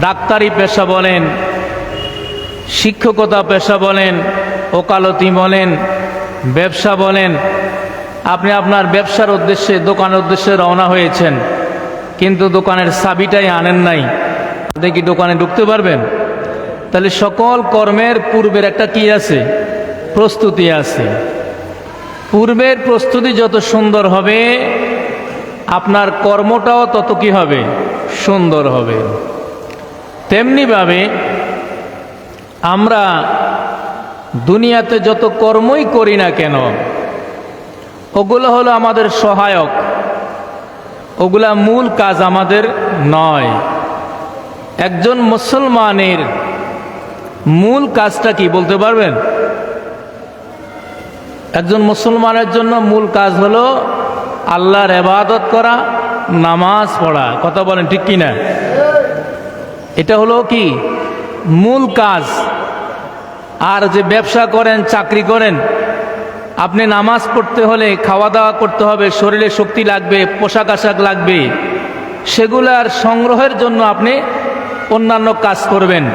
ডাক্তারি পেশা বলেন, শিক্ষকতা পেশা বলেন, ওকালতি বলেন, ব্যবসা বলেন, আপনি আপনার ব্যবসার উদ্দেশ্যে, দোকানের উদ্দেশ্যে রওনা হয়েছেন, কিন্তু দোকানের চাবিটাই আনেন নাই, আপনি কি দোকানে ঢুকতে পারবেন? তাহলে সকল কর্মের পূর্বের একটা কি আছে? প্রস্তুতি আছে। পূর্বের প্রস্তুতি যত সুন্দর হবে, আপনার কর্মটাও তত কি হবে? সুন্দর হবে। তেমনিভাবে আমরা দুনিয়াতে যত কর্মই করি না কেন, ওগুলো হলো আমাদের সহায়ক, ওগুলা মূল কাজ আমাদের নয়। একজন মুসলমানের মূল কাজটা কি বলতে পারবেন? একজন মুসলমানের জন্য মূল কাজ হলো আল্লাহর ইবাদত করা, নামাজ পড়া। কথা বলেন ঠিক কিনা? এটা হলো কি মূল কাজ। আর যে ব্যবসা করেন, চাকরি করেন, আপনি নামাজ পড়তে হলে খাওয়া দাওয়া করতে হবে, শরীরে শক্তি লাগবে, পোশাক আশাক লাগবে, সেগুলার সংগ্রহের জন্য আপনি অন্যান্য কাজ করবেন।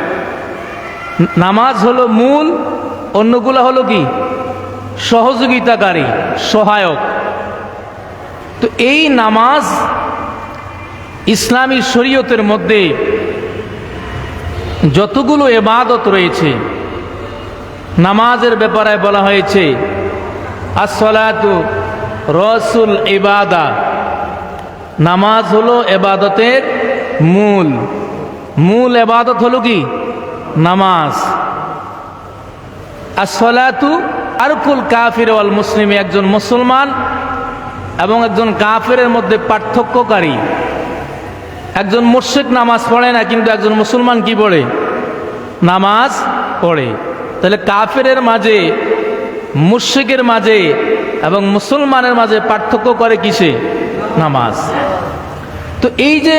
নামাজ হলো মূল, অন্যগুলো হলো কি সহযোগিতাকারী, সহায়ক। তো এই নামাজ ইসলামী শরীয়তের মধ্যে যতগুলো ইবাদত রয়েছে, নামাজের ব্যাপারে বলা হয়েছে আসসালাতু রাসুল ইবাদা, নামাজ হলো ইবাদতের মূল। মূল ইবাদত হলো কি নামাজ। আসসালাতু আরকুল কাফির ওয়াল মুসলিম, একজন মুসলমান এবং একজন কাফেরের মধ্যে পার্থক্যকারী। একজন মুশরিক নামাজ পড়ে না, কিন্তু একজন মুসলমান কি পড়ে? নামাজ পড়ে। তাহলে কাফেরের মাঝে, মুশরিকের মাঝে এবং মুসলমানের মাঝে পার্থক্য করে কিসে? নামাজ। তো এই যে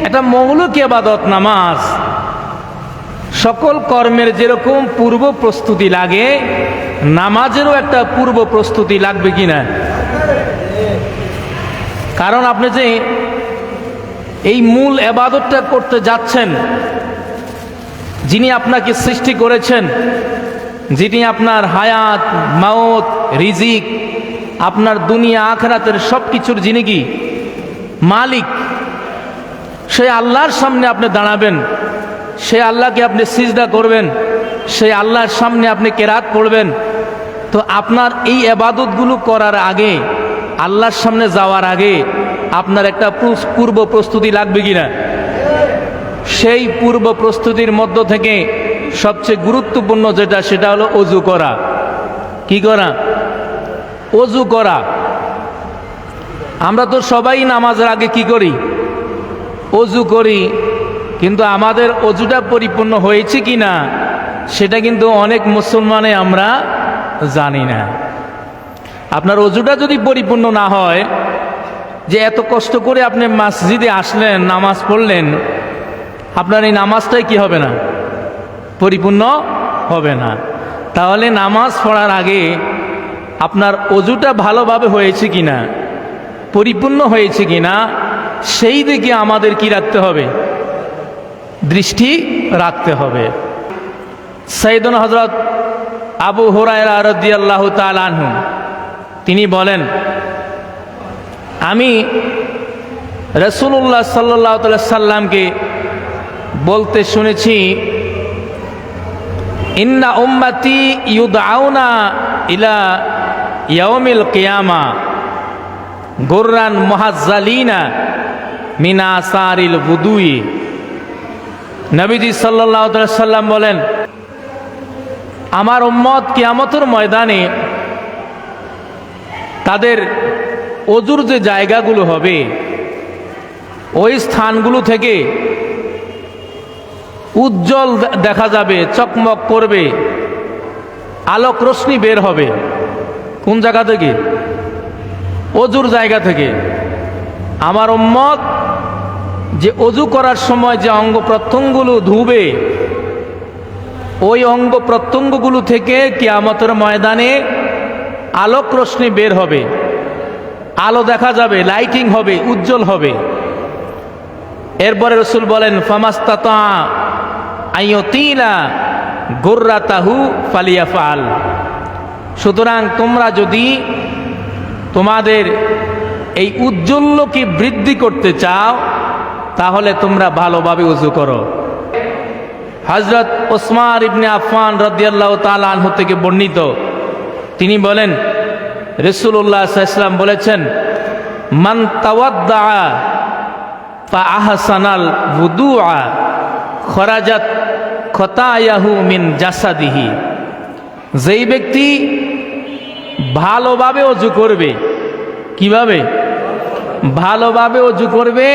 একটা মৌলিক ইবাদত নামাজ, সকল কর্মের যেরকম পূর্ব প্রস্তুতি লাগে, নামাজেরও একটা পূর্ব প্রস্তুতি লাগবে কিনা? কারণ আপনি যে এই মূল ইবাদতটা করতে যাচ্ছেন, যিনি আপনাকে সৃষ্টি করেছেন, যিনি আপনার হায়াত, মাউত, রিজিক, আপনার দুনিয়া আখিরাতের সব কিছুর যিনি কি মালিক, সেই আল্লাহর সামনে আপনি দাঁড়াবেন, সেই আল্লাহকে আপনি সিজদা করবেন, সেই আল্লাহর সামনে আপনি কেরাত পড়বেন। তো আপনার এই ইবাদতগুলো করার আগে, আল্লাহর সামনে যাওয়ার আগে আপনার একটা পূর্ব প্রস্তুতি লাগবে কিনা? সেই পূর্ব প্রস্তুতির মধ্য থেকে সবচেয়ে গুরুত্বপূর্ণ যেটা, সেটা হলো অজু করা। কি করা? অজু করা। আমরা তো সবাই নামাজের আগে কি করি? অজু করি, কিন্তু আমাদের অজুটা পরিপূর্ণ হয়েছে কি না সেটা কিন্তু অনেক মুসলমানে আমরা জানি না। আপনার অজুটা যদি পরিপূর্ণ না হয়, যে এত কষ্ট করে আপনি মসজিদে আসলেন, নামাজ পড়লেন, আপনার এই নামাজটাই কি হবে না? পরিপূর্ণ হবে না। তাহলে নামাজ পড়ার আগে আপনার অজুটা ভালোভাবে হয়েছে কিনা, পরিপূর্ণ হয়েছে কিনা, সেই দিকে আমাদের কি রাখতে হবে? দৃষ্টি রাখতে হবে। সাইয়েদনা হযরত আবু হুরায়রা রাদিয়াল্লাহু তাআলা আনহু তিনি বলেন, আমি রাসূলুল্লাহ সাল্লাল্লাহু আলাইহি সাল্লামকে বলতে শুনেছি, ইন্না উম্মতি ইউদআউনা ইলা ইয়াউমিল কিয়ামা গুররান মুহাজ্জালিনা মিন আসারিল বুদুই। নবীজি সাল্লাল্লাহু আলাইহি সাল্লাম বলেন, আমার উম্মত কিয়ামতের ময়দানে তাদের অজুর যে জায়গাগুলো হবে, ওই স্থানগুলো থেকে উজ্জ্বল দেখা যাবে, চকমক করবে, আলোক রশ্মি বের হবে। কোন জায়গা থেকে? অজুর জায়গা থেকে। আমার উম্মত যে অজু করার সময় যে অঙ্গ প্রত্যঙ্গগুলো ধুবে, ওই অঙ্গ প্রত্যঙ্গগুলো থেকে কিয়ামতের ময়দানে আলোক রশ্মি বের হবে, আলো দেখা যাবে, লাইটিং হবে, উজ্জ্বল হবে। এরপরে রসুল বলেন ফামাস্তাতা আইয়তিলা গুররাতাহু ফালিয়াফাল। সুতরাং তোমরা যদি তোমাদের এই উজ্জ্বল্যকে বৃদ্ধি করতে চাও তাহলে তোমরা ভালোভাবে ওযু করো। হযরত ওসমান ইবনে আফফান রাদিয়াল্লাহু তাআলা আনহু থেকে বর্ণিত, তিনি বলেন রাসূলুল্লাহ সাল্লাল্লাহু আলাইহি ওয়াসাল্লাম বলেছেন, মান তাওয়াদ্দা ফা আহসানাল wudu'a খরাজাত খতায়াহু মিন জাসাদিহি। যেই ব্যক্তি ভালোভাবে ওযু করবে, কিভাবে? ভালোভাবে ওযু করবে,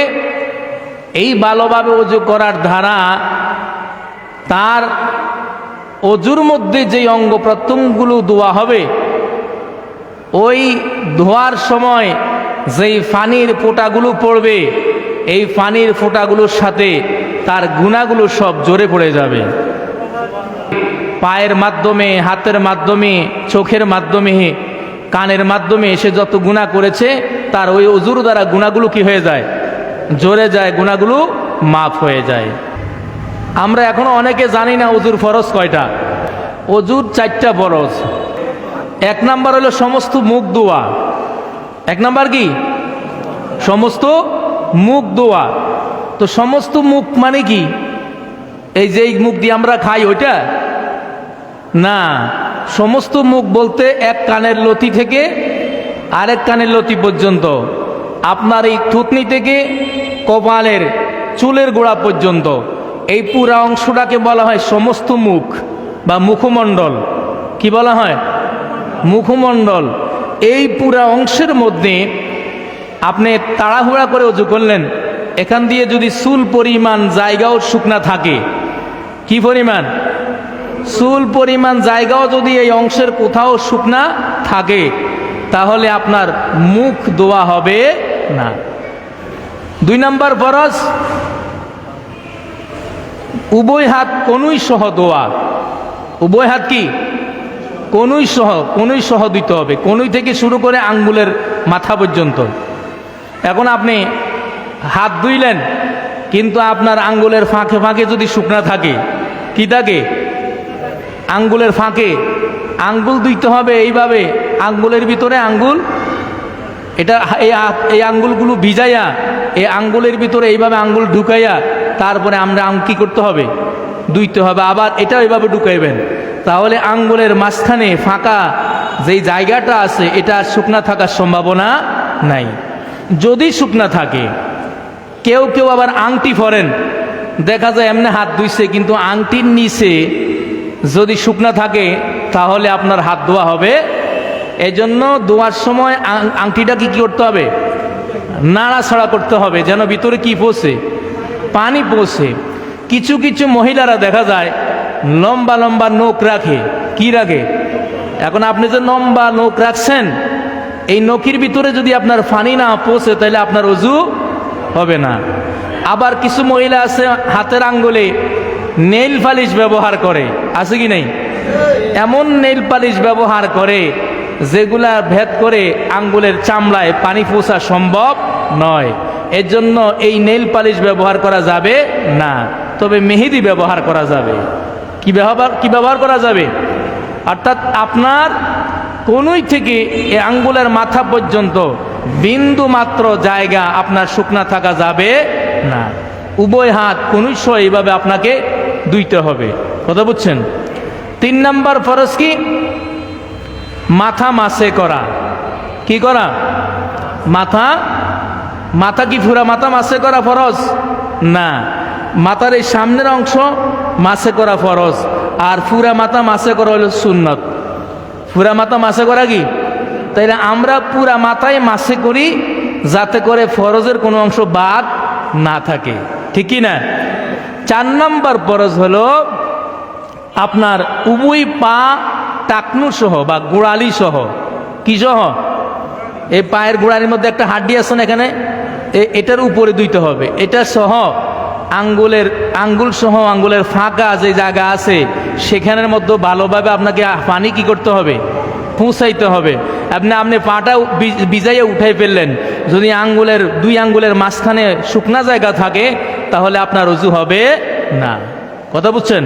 এই ভালোভাবে ওযু করার দ্বারা তার ওযুর মধ্যে যেই অঙ্গ প্রত্যঙ্গগুলো ধোয়া হবে, ওই ধোয়ার সময় যেই পানির ফোঁটাগুলো পড়বে, এই পানির ফোঁটাগুলোর সাথে তার গুনাহগুলো সব জোরে পড়ে যাবে। পায়ের মাধ্যমে, হাতের মাধ্যমে, চোখের মাধ্যমে, কানের মাধ্যমে সে যত গুনাহ করেছে তার ওই ওযুর দ্বারা গুনাহগুলো কি হয়ে যায়? জোরে যায়, গুনাহগুলো মাফ হয়ে যায়। আমরা এখনো অনেকে জানি না ওযুর ফরজ কয়টা। ওযুর 4টা ফরজ। 1 নাম্বার হলো সমস্ত মুখ ধোয়া। 1 নাম্বার কি? সমস্ত মুখ ধোয়া। তো সমস্ত মুখ মানে কি? এই যে এই মুখ দিয়ে আমরা খাই ওইটা না। সমস্ত মুখ বলতে এক কানের লতি থেকে আরেক কানের লতি পর্যন্ত, আপনার এই থুতনি থেকে কপালের চুলের গোড়া পর্যন্ত, এই পুরা অংশটাকে বলা হয় সমস্ত মুখ বা মুখমণ্ডল। কি বলা হয়? মুখমণ্ডল। এই পুরা অংশের মধ্যে আপনি তাড়াহুড়া করে ওযু করলেন, এখান দিয়ে যদি চুল পরিমাণ জায়গাও শুকনা থাকে, কি পরিমাণ? চুল পরিমাণ জায়গাও যদি এই অংশের কোথাও শুকনা থাকে, তাহলে আপনার মুখ ধোয়া হবে না। 2 নাম্বার ফরজ, উভয় হাত কনুই সহ ধোয়া। উভয় হাত কি? কনুই সহ, কনুই সহ দিতে হবে, কনুই থেকে শুরু করে আঙ্গুলের মাথা পর্যন্ত। এখন আপনি হাত ধুইলেন, কিন্তু আপনার আঙ্গুলের ফাঁকে ফাঁকে যদি শুকনা থাকে, কি থাকে? আঙ্গুলের ফাঁকে আঙ্গুল ধুইতে হবে এইভাবে, আঙ্গুলের ভিতরে আঙ্গুল, এটা এই আঙ্গুলগুলো ভিজাইয়া এই আঙ্গুলের ভিতরে এইভাবে আঙ্গুল ঢুকাইয়া তারপরে আমরা কি করতে হবে? ধুইতে হবে। আবার এটা এইভাবে ঢুকাইবেন, তাহলে আঙ্গুলের মাঝখানে ফাঁকা যেই জায়গাটা আছে এটা শুকনা থাকার সম্ভাবনা নাই। যদি শুকনা থাকে, কেউ কেউ আবার আংটি পরেন, দেখা যায় এমনি হাত ধুইছে কিন্তু আংটির নিচে যদি শুকনা থাকে তাহলে আপনার হাত ধোয়া হবে। এই জন্য ধোয়ার সময় আংটিটা কি করতে হবে? নাড়াছাড়া করতে হবে, যেন ভিতরে কি পৌঁছে? পানি পৌঁছে। কিছু কিছু মহিলারা দেখা যায় লম্বা লম্বা নখ রাখে। কি রাখে? এখন আপনি যে লম্বা নখ রাখছেন, এই নখের ভিতরে যদি আপনার পানি না পৌঁছে তাহলে আপনার ওযু হবে না। আবার কিছু মহিলা আছে হাতের আঙ্গুলে নেইল পালিশ ব্যবহার করে, আছে কি নাই? এমন নেইল পালিশ ব্যবহার করে যেগুলা ভেদ করে আঙ্গুলের চামড়ায় পানি পৌঁছা সম্ভব নয়। এর জন্য এই নেইল পালিশ ব্যবহার করা যাবে না, তবে মেহেদি ব্যবহার করা যাবে। কি ব্যবহার করা যাবে? অর্থাৎ আপনার কনুই থেকে এই আঙ্গুলের মাথা পর্যন্ত বিন্দু মাত্র জায়গা আপনার শুকনা থাকা যাবে না। উভয় হাত কনুই সহ এইভাবে আপনাকে ধুইতে হবে। কথা বুঝছেন? 3 নাম্বার ফরজ কি? মাথা মাসে করা। কি করা? মাথা কি পুরা মাথা মাসে করা ফরজ না। মাথার এই সামনের অংশ মাসে করা ফরজ, আর পুরা মাথা মাসে করা হলো সুন্নত। পুরা মাথা মাসে করা কি? তাইলে আমরা পুরা মাথায় মাসে করি যাতে করে ফরজের কোনো অংশ বাদ না থাকে, ঠিক কি না? 4 নাম্বার ফরজ হলো আপনার উভয় পা টাকনু সহ বা গোড়ালি সহ। কি সহ? এই পায়ের গোড়ালির মধ্যে একটা হাড্ডি আছে না, এখানে এটার উপরে ধুইতে হবে। এটা সহ আঙ্গুল সহ আঙ্গুলের ফাঁকা যে জায়গা আছে সেখানের মধ্যে ভালোভাবে আপনাকে পানি কি করতে হবে? পৌঁছাইতে হবে। আপনি পাটা ভিজাইয়ে উঠাই ফেললেন, যদি দুই আঙ্গুলের মাঝখানে শুকনা জায়গা থাকে তাহলে আপনার ওযু হবে না। কথা বুঝছেন?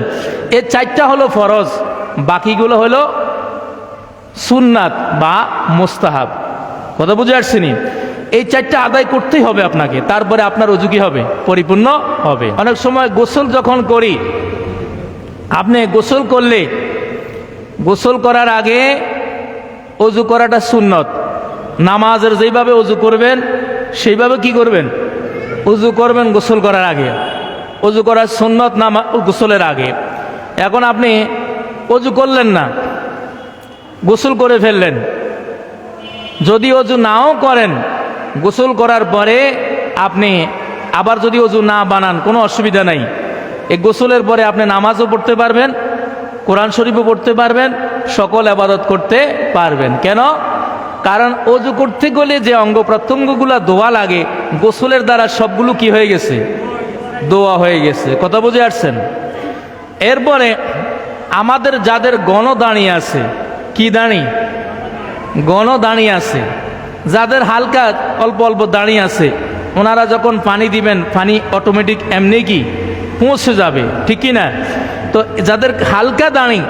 এই 4টা হলো ফরজ, বাকিগুলো হলো সুন্নাত বা মুস্তাহাব। কথা বুঝে আসছেনি? এই 4টা আদায় করতেই হবে আপনাকে, তারপরে আপনার ওযু কি হবে? পরিপূর্ণ হবে। অনেক সময় গোসল যখন করি, আপনি গোসল করলে গোসল করার আগে ওযু করাটা সুন্নত। নামাজের যেইভাবে ওযু করবেন সেইভাবে কি করবেন? ওযু করবেন গোসল করার আগে। ওযু করার সুন্নত গোসলের আগে। এখন আপনি ওযু করলেন না, গোসল করে ফেললেন। যদি ওযু নাও করেন, গোসল করার পরে আপনি আবার যদি ওযু না বানান, কোনো অসুবিধা নাই। এই গোসলের পরে আপনি নামাজও পড়তে পারবেন, কোরআন শরীফও পড়তে পারবেন, সকল ইবাদত করতে পারবেন। কেন? কারণ ওযু করতে গেলে যে অঙ্গ প্রত্যঙ্গগুলো দোয়া লাগে, গোসলের দ্বারা সবগুলো কি হয়ে গেছে? দোয়া হয়ে গেছে। কথা বুঝে আসছেন? এরপরে আমাদের যাদের গণ দাঁড়িয়ে আছে, কি দাঁড়ি? গণ দাঁড়িয়ে আছে, যাদের হালকা অল্প অল্প দাঁড়িয়ে আছে, ওনারা যখন পানি দিবেন পানি অটোমেটিক এমনি কি পৌঁছে যাবে, ঠিক কি না? তো যাদের হালকা দাঁড়ি,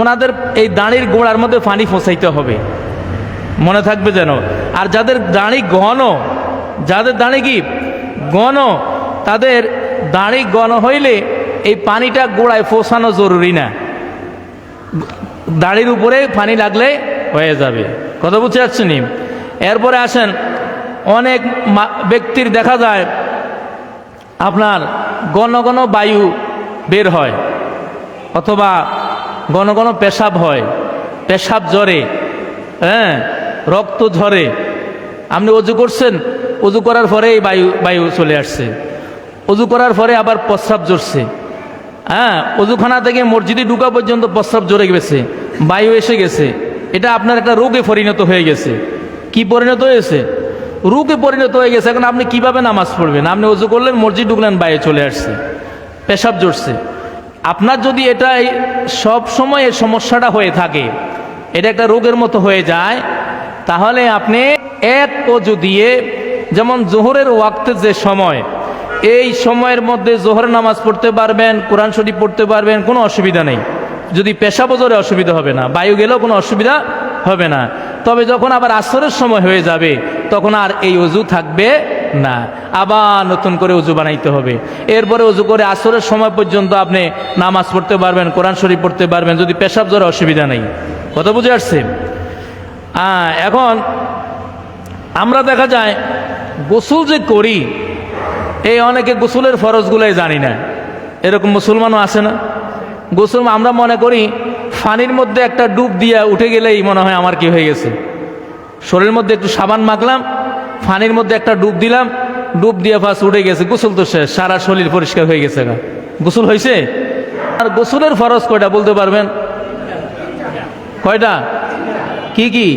ওনাদের এই দাঁড়ির গোড়ার মধ্যে পানি পৌঁছাইতে হবে, মনে থাকবে যেন। আর যাদের দাঁড়ি ঘন, যাদের দাঁড়ি কি ঘন, তাদের দাঁড়ি ঘন হইলে এই পানিটা গোড়ায় পৌঁছানো জরুরি না, দাঁড়ির উপরে পানি লাগলে হয়ে যাবে। কথা বুঝতে পারছেন? এরপরে আসেন, অনেক ব্যক্তির দেখা যায় আপনার ঘন ঘন বায়ু বের হয়, অথবা ঘন ঘন পেশাব হয়, পেশাব ঝরে, হ্যাঁ, রক্ত ঝরে। আপনি ওযু করছেন, ওযু করার পরে এই বায়ু চলে আসছে, ওযু করার পরে আবার প্রস্রাব ঝরছে, হ্যাঁ, ওযুখানা থেকে মসজিদে ঢুকা পর্যন্ত প্রস্রাব ঝরে গেছে, বায়ু এসে গেছে। এটা আপনার একটা রোগে পরিণত হয়ে গেছে। কি পরিণত হয়েছে? রোগে পরিণত হয়ে গেছে। এখন আপনি কিভাবে নামাজ পড়বেন? আপনি ওযু করলেন, মসজিদ ঢুকলেন, বায়ু চলে আসছে, পেশাব ঝরছে। আপনার যদি এটা সব সময় এই সমস্যাটা হয়ে থাকে, এটা একটা রোগের মতো হয়ে যায়, তাহলে আপনি এক ওযু দিয়ে, যেমন জোহরের ওয়াক্তে যে সময়, এই সময়ের মধ্যে জোহরের নামাজ পড়তে পারবেন, কোরআন শরীফ পড়তে পারবেন, কোনো অসুবিধা নেই। যদি পেশাব ঝরে অসুবিধা হবে না, বায়ু গেলেও কোনো অসুবিধা হবে না। তবে যখন আবার আসরের সময় হয়ে যাবে, তখন আর এই ওযু থাকবে না, আবার নতুন করে ওযু বানাইতে হবে। এরপরে ওযু করে আসরের সময় পর্যন্ত আপনি নামাজ পড়তে পারবেন, কোরআন শরীফ পড়তে পারবেন, যদি পেশাব ঝরে অসুবিধা নেই। কথা বুঝে আসছে? এখন আমরা দেখা যায় গোসল যে করি, এই অনেকে গোসলের ফরজগুলোই জানি না, এরকম মুসলমানও আছে না? গোসল আমরা মনে করি পানির মধ্যে একটা ডুব দিয়ে উঠে গেলেই মনে হয় আমার কি হয়ে গেছে, শরীরের মধ্যে একটু সাবান মাখলাম, পানির মধ্যে একটা ডুব দিলাম, ডুব দিয়ে ফাঁস উঠে গেছে, গোসল তো শেষ, সারা শরীর পরিষ্কার হয়ে গেছে। গোসল হয়েছে? আর গোসলের ফরজ কয়টা বলতে পারবেন? কয়টা? কি কি?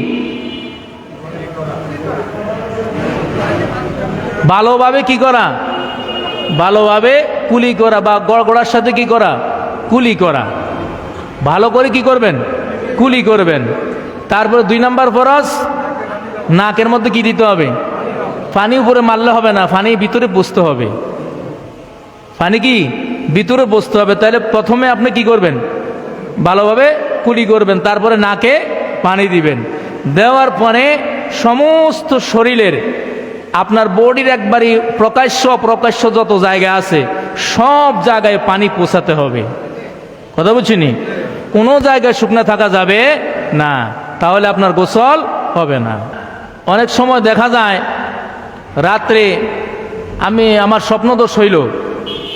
ভালোভাবে কি করা? ভালোভাবে কুলি করা, বা গড়গড়ার সাথে কি করা? কুলি করা। ভালো করে কি করবেন? কুলি করবেন। তারপরে 2 নম্বর ফরজ, নাকের মধ্যে কি দিতে হবে? পানি উপরে মারলে হবে না, পানি ভিতরে বসতে হবে। পানি কি ভিতরে বসতে হবে। তাহলে প্রথমে আপনি কি করবেন? ভালোভাবে কুলি করবেন, তারপরে নাকে পানি দিবেন। দেওয়ার পরে সমস্ত শরীরের, আপনার বডির একবারই প্রকাশ্য যত জায়গা আছে সব জায়গায় পানি পৌঁছাতে হবে। কথা বুঝছিনি? কোনো জায়গায় শুকনা থাকা যাবে না, তাহলে আপনার গোসল হবে না। অনেক সময় দেখা যায় রাত্রে আমার স্বপ্নদোষ হইল,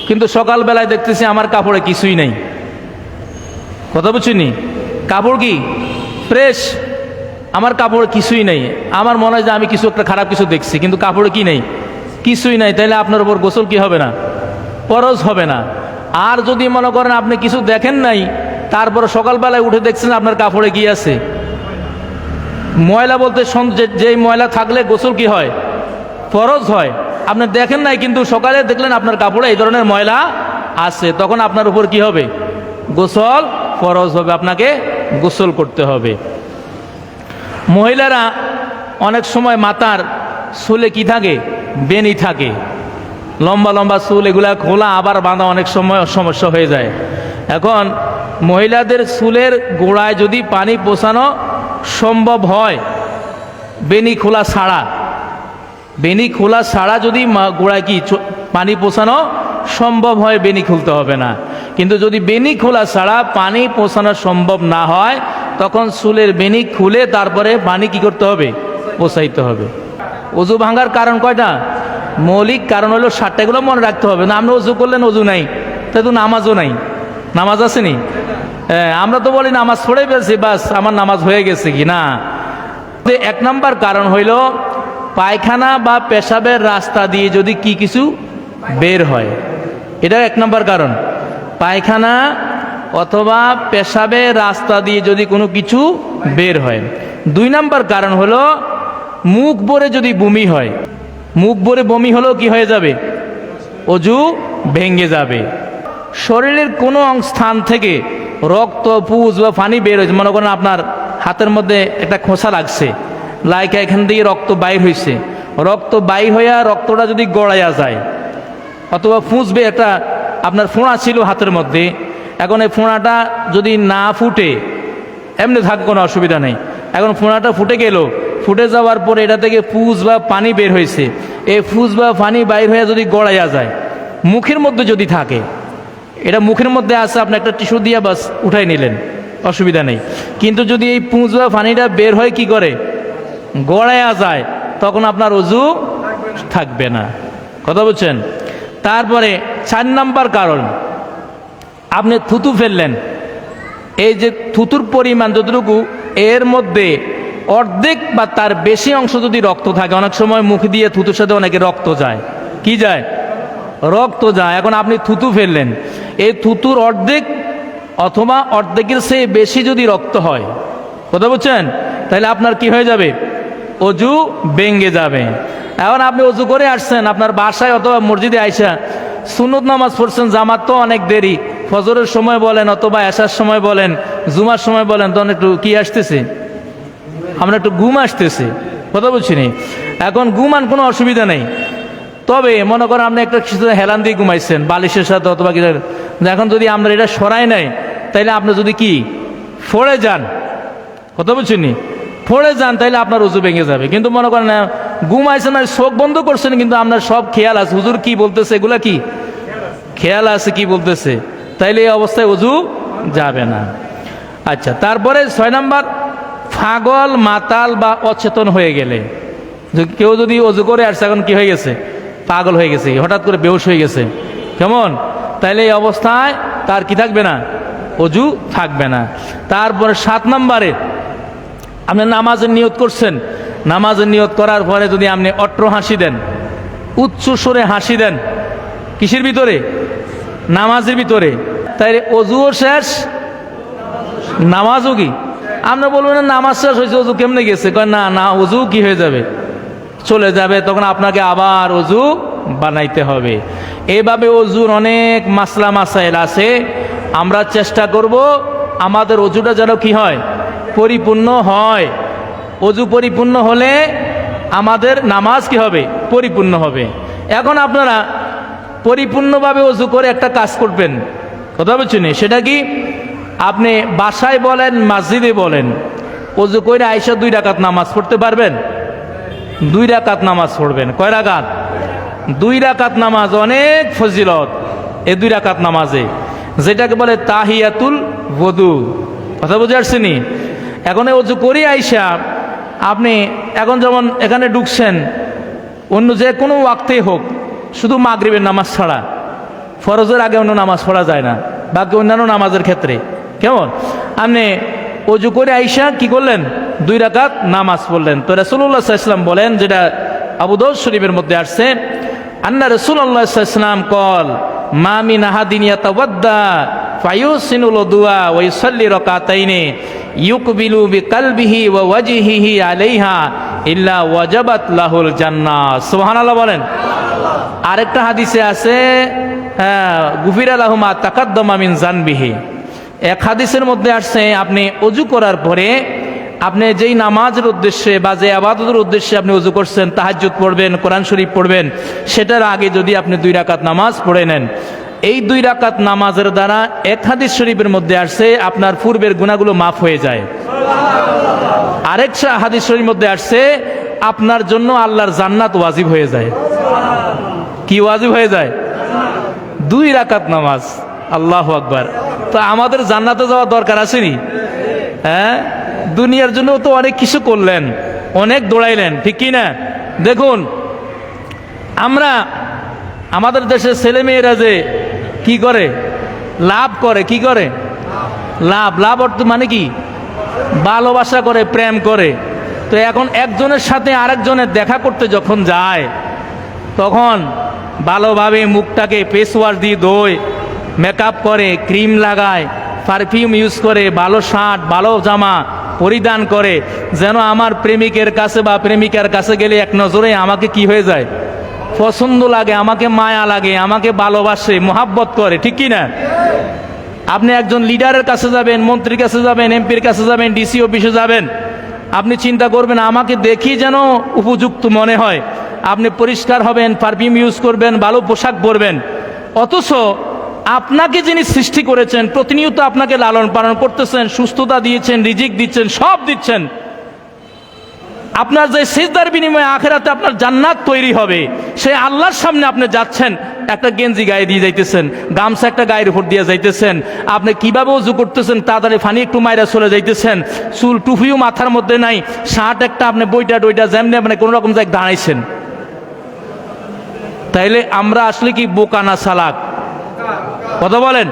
কিন্তু সকালবেলায় দেখতেছি আমার কাপড়ে কিছুই নেই। কথা বুঝছিনি? কাপড় কি ফ্রেশ, আমার কাপড়ে কিছুই নেই। আমার মনে হয় যে আমি কিছু একটা খারাপ কিছু দেখছি, কিন্তু কাপড়ে কি নেই? কিছুই নাই। তাইলে আপনার উপর গোসল কি হবে না? ফরজ হবে না। আর যদি মনে করেন আপনি কিছু দেখেন নাই, তারপরে সকালবেলায় উঠে দেখছেন আপনার কাপড়ে কি আছে, ময়লা বলতে যেই ময়লা থাকলে গোসল কি হয়? ফরজ হয়। আপনি দেখেন নাই, কিন্তু সকালে দেখলেন আপনার কাপড়ে এই ধরনের ময়লা আছে, তখন আপনার উপর কি হবে? গোসল ফরজ হবে, আপনাকে গোসল করতে হবে। মহিলারা অনেক সময় মাথার চুলে কি থাকে, বেনি থাকে, লম্বা লম্বা চুল, এগুলা খোলা আবার বাঁধা অনেক সময় সমস্যা হয়ে যায়। এখন মহিলাদের চুলের গোড়ায় যদি পানি পৌঁছানো সম্ভব হয়, বেনি খোলা ছাড়া, বেনি খোলা ছাড়া যদি গোড়ায় কি পানি পৌঁছানো সম্ভব হয়, বেনি খুলতে হবে না। কিন্তু যদি বেনি খোলা ছাড়া পানি পৌঁছানো সম্ভব না হয়, তখন চুলের বেনি খুলে তারপরে পানি কি করতে হবে, পৌঁছাইতে হবে। অজু ভাঙার কারণ কয়টা? মৌলিক কারণ হলো 7টা, এগুলো মনে রাখতে হবে না। আপনি অজু করলেন, অজু নাই, তাই তো নামাজও নাই। নামাজ আসেনি? আমরা তো বলি নামাজ পড়ে ফেলছি, বাস আমার নামাজ হয়ে গেছে কি না। 1 নম্বর কারণ হইল পায়খানা বা পেশাবের রাস্তা দিয়ে যদি কি কিছু বের হয়, এটা 1 নম্বর কারণ। পায়খানা অথবা পেশাবের রাস্তা দিয়ে যদি কোনো কিছু বের হয়। 2 নম্বর কারণ হলো মুখ ভরে যদি বমি হয়, মুখ ভরে বমি হলেও কি হয়ে যাবে, অজু ভেঙে যাবে। শরীরের কোনো স্থান থেকে রক্ত, পুজ বা পানি বের হয়েছে, মনে করেন আপনার হাতের মধ্যে একটা খোঁচা লাগছে, লাইকা এখান থেকে রক্ত বাইর হয়েছে, রক্ত বাইর হইয়া রক্তটা যদি গড়াইয়া যায়, অথবা ফুঁসবে, একটা আপনার ফোঁড়া ছিল হাতের মধ্যে, এখন এই ফোঁড়াটা যদি না ফুটে, এমনি থাক কোনো অসুবিধা নেই, এখন ফোঁড়াটা ফুটে গেল, ফুটে যাওয়ার পরে এটা থেকে ফুস বা পানি বের হয়েছে, এই ফুস বা পানি বাইর হয়ে যদি গড়াইয়া যায়, মুখের মধ্যে যদি থাকে, এটা মুখের মধ্যে আছে, আপনি একটা টিস্যু দিয়ে বাস উঠাই নিলেন, অসুবিধা নেই। কিন্তু যদি এই পুঁজ বা পানিটা বের হয় কি করে, গড়াইয়া যায়, তখন আপনার অজু থাকবে না। কথা বলছেন? তারপরে 4 নম্বর কারণ, আপনি থুতু ফেললেন, এই যে থুতুর পরিমাণ যতটুকু, এর মধ্যে অর্ধেক বা তার বেশি অংশ যদি রক্ত থাকে, অনেক সময় মুখ দিয়ে থুতুর সাথে অনেকে রক্ত যায়, কি যায়, রক্ত যায়। এখন আপনি থুতু ফেললেন, এই থুতুর অর্ধেক অথবা অর্ধেকের চেয়ে বেশি যদি রক্ত হয়, কথা বলছেন, তাহলে আপনার কি হয়ে যাবে, অজু ভেঙে যাবে। এখন আপনি অজু করে আসছেন, আপনার বাসায় অথবা মসজিদে আইসা সুন্নত নামাজ পড়ছেন, জামাত তো অনেক দেরি, ফজরের সময় বলেন অথবা এশার সময় বলেন, জুমার সময় বলেন, তখন একটু কি আসতেছে, আমরা একটু ঘুম আসতেছে, কথা বলছি নি। এখন ঘুমান কোনো অসুবিধা নেই, তবে মনে করেন আপনি একটা কিছু হেলান দিয়ে ঘুমাইছেন বালিশের সাথে অথবা কিছু, এখন যদি আমরা এটা সরাই নাই, তাইলে আপনি যদি কি পড়ে যান, কথা বলছেন নি, পড়ে যান, তাইলে আপনার উজু ভেঙে যাবে। কিন্তু মনে করেন ঘুমাইছেন আর চোখ বন্ধ করছেন, কিন্তু আপনার সব খেয়াল আছে হুজুর কি বলতেছে, এগুলা কি খেয়াল আছে কি বলতেছে, তাইলে এই অবস্থায় উজু যাবে না। আচ্ছা, তারপরে 6 নম্বর, পাগল, মাতাল বা অচেতন হয়ে গেলে, কেউ যদি অজু করে আসছে, এখন কি হয়ে গেছে, পাগল হয়ে গেছে, হঠাৎ করে বেহুশ হয়ে গেছে, কেমন, তাইলে এই অবস্থায় তার কি থাকবে না, অজু থাকবে না। তারপরে 7 নম্বরে, আপনি নামাজের নিয়ত করছেন, নামাজের নিয়ত করার পরে যদি আপনি অট্র হাসি দেন, উচ্চ স্বরে হাসি দেন, কিসের ভিতরে, নামাজের ভিতরে, তাইলে অজুও শেষ, নামাজও কি। আমরা বলবেন নামাজ শেষ হয়েছে, অজু কেমনে গেছে, কয় না না, অজু কি হয়ে যাবে, চলে যাবে, তখন আপনাকে আবার অজু বানাইতে হবে। এইভাবে অজুর অনেক মাসলা মাসাইল আছে, আমরা চেষ্টা করব আমাদের অজুটা যেন কি হয়, পরিপূর্ণ হয়। অজু পরিপূর্ণ হলে আমাদের নামাজ কি হবে, পরিপূর্ণ হবে। এখন আপনারা পরিপূর্ণভাবে অজু করে একটা কাজ করবেন, কথা বলছেন, সেটা কি, আপনি বাসায় বলেন মসজিদে বলেন, অজু করে আইসা 2 রাকাত নামাজ পড়তে পারবেন, 2 রাকাত নামাজ পড়বেন। কয় রাকাত? 2 রাকাত নামাজ অনেক ফজিলত এই 2 রাকাত নামাজে, যেটাকে বলে তাহিয়াতুল ওযু, কথা বুঝে আসছেনি। এখন অজু করে আইসা আপনি এখন যেমন এখানে ঢুকছেন, অন্য যে কোনো ওয়াক্তেই হোক, শুধু মাগরিবের নামাজ ছাড়া ফরজের আগে অন্য নামাজ পড়া যায় না, বাকি অন্যান্য নামাজের ক্ষেত্রে, কেমন, আপনি অজু করে আইসা কি করলেন, 2 রাকাত নামাজ পড়লেন। তো রাসূলুল্লাহ সাল্লাল্লাহু আলাইহি ওয়াসাল্লাম বলেন, যেটা আবু দাউদ শরীফের মধ্যে আসছে, আন্না রাসূলুল্লাহ সাল্লাল্লাহু আলাইহি ওয়াসাল্লাম কল মা মিন আহাদিন ইয়াতাওয়াদ্দা ফায়ুসিনুল উদুয়া ওয়া ইউসাল্লি রাকাতাইনি ইউকবিলু বিকলবিহি ওয়া ওয়াজহিহি আলাইহা ইল্লা ওয়াজাবাত লাহুল জান্নাহ। সুবহানাল্লাহ বলেন। আরেকটা হাদিসে আছে, গুফিরা লাহু মা তাকাদ্দামা মিন জানবিহি। এক হাদিসের মধ্যে আসছে, আপনি অজু করার পরে আপনি যেই নামাজের উদ্দেশ্যে বা যে আবাদতের উদ্দেশ্যে আপনি ওযু করছেন, তাহাজ্জুদ পড়বেন, কোরআন শরীফ পড়বেন, সেটার আগে যদি আপনি 2 রাকাত নামাজ পড়ে নেন, এই 2 রাকাত নামাজের দ্বারা এক হাদিস শরীফের মধ্যে আসছে আপনার পূর্বের গুনাহগুলো মাফ হয়ে যায়। আরেক হাদিস শরীফের মধ্যে আসছে আপনার জন্য আল্লাহর জান্নাত ওয়াজিব হয়ে যায়। কি ওয়াজিব হয়ে যায়? 2 রাকাত নামাজ। আল্লাহু আকবার। তো আমাদের জান্নাতে যাওয়ার দরকার আসেনি? হ্যাঁ, দুনিয়ার জন্য তো অনেক কিছু করলেন, অনেক দৌড়াইলেন, ঠিক কি না? দেখুন, আমরা আমাদের দেশের ছেলে মেয়েরা যে কি করে, লাভ করে, কি করে, লাভ অর্থ মানে কি, ভালোবাসা করে, প্রেম করে। তো এখন একজনের সাথে আরেকজনের দেখা করতে যখন যায়, তখন ভালোভাবে মুখটাকে ফেস ওয়াশ দিয়ে ধোয়, মেকআপ করে, ক্রিম লাগায়, পারফিউম ইউজ করে, ভালো শার্ট, ভালো জামা পরিধান করে, যেন আমার প্রেমিকের কাছে বা প্রেমিকার কাছে গেলে এক নজরে আমাকে কি হয়ে যায়, পছন্দ লাগে, আমাকে মায়া লাগে, আমাকে ভালোবাসে, মোহাব্বত করে, ঠিক কি না? আপনি একজন লিডারের কাছে যাবেন, মন্ত্রীর কাছে যাবেন, এমপির কাছে যাবেন, ডিসি অফিসে যাবেন, আপনি চিন্তা করবেন আমাকে দেখি যেন উপযুক্ত মনে হয়, আপনি পরিষ্কার হবেন, পারফিউম ইউজ করবেন, ভালো পোশাক পরবেন। অথচ আপনাকে যিনি সৃষ্টি করেছেন, প্রতিনিয়ত আপনাকে লালন পালন করতেছেন, সুস্থতা দিয়েছেন, রিজিক দিচ্ছেন, সব দিচ্ছেন, আপনার যে সিজদার বিনিময়ে আখিরাতে আপনার জান্নাত তৈরি হবে, সেই আল্লাহর সামনে আপনি যাচ্ছেন, একটা গেঞ্জি গায়ে দিয়ে যাইতেছেন, গামছা একটা গায়ের উপর দিয়ে যাইতেছেন, আপনি কিভাবে ওযু করতেছেন, তাড়াতাড়ি পানি একটু মাইরা চলে যাইতেছেন, চুল টুপিও মাথার মধ্যে নাই, শার্ট একটা আপনি বইটা যেমনি মানে কোনো রকম জায়গায় দাঁড়াইছেন। তাইলে আমরা আসলে কি বোকা না চালাক? কথা বলেন।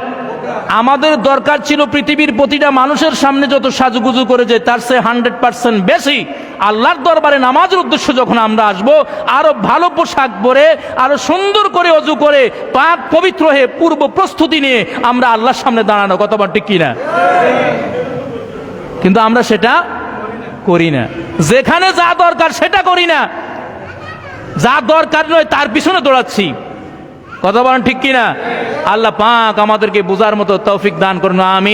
আমাদের দরকার ছিল পৃথিবীর প্রতিটা মানুষের সামনে যত সাজুগুজু করে যায়, তার চেয়ে 100% বেশি আল্লাহর দরবারে নামাজের উদ্দেশ্য যখন আমরা আসব, আরো ভালো পোশাক পরে, আরো সুন্দর করে ওযু করে, পাক পবিত্র হয়ে, পূর্ব প্রস্তুতি নিয়ে আমরা আল্লাহর সামনে দাঁড়ানো। কথা বল ঠিক কিনা? কিন্তু আমরা সেটা করি না। যেখানে যা দরকার সেটা করি না, যা দরকার নয় তার পিছনে দৌড়াচ্ছি। কথা বলেন ঠিক কিনা? আল্লাহ পাক আমাদেরকে বোঝার মতো তৌফিক দান করুন, আমিন।